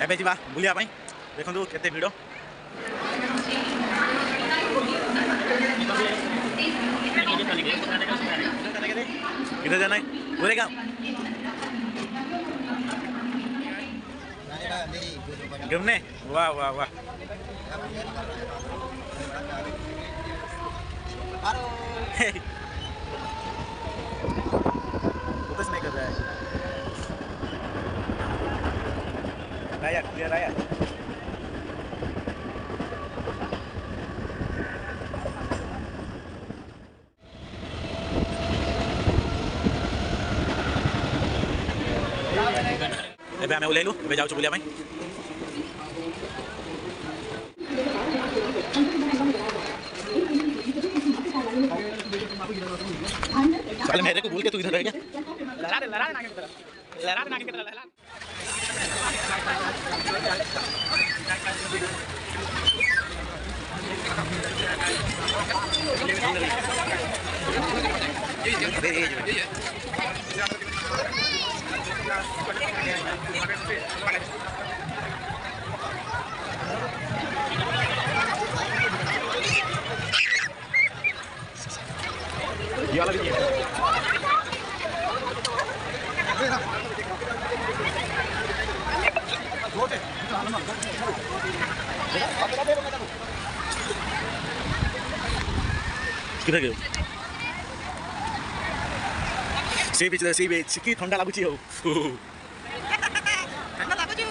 एबे जीवा बुलिया पाई देखंतु केते भिड़ो इधर जाना है बोलेगा घूमने वाह वाह वाह फोकस नहीं कर रहा है राया क्लियर राया एबे आमे ओलेलु एबे जाउछु बुलिया भाई चल मेरे को बोल के तू इधर रह गया लड़ा दे नागिन की तरह लड़ा दे नागिन की तरह लड़ा ये वाला भी है किधर गयो सी बीच की ठंडा लागुची हो ठंडा लागुची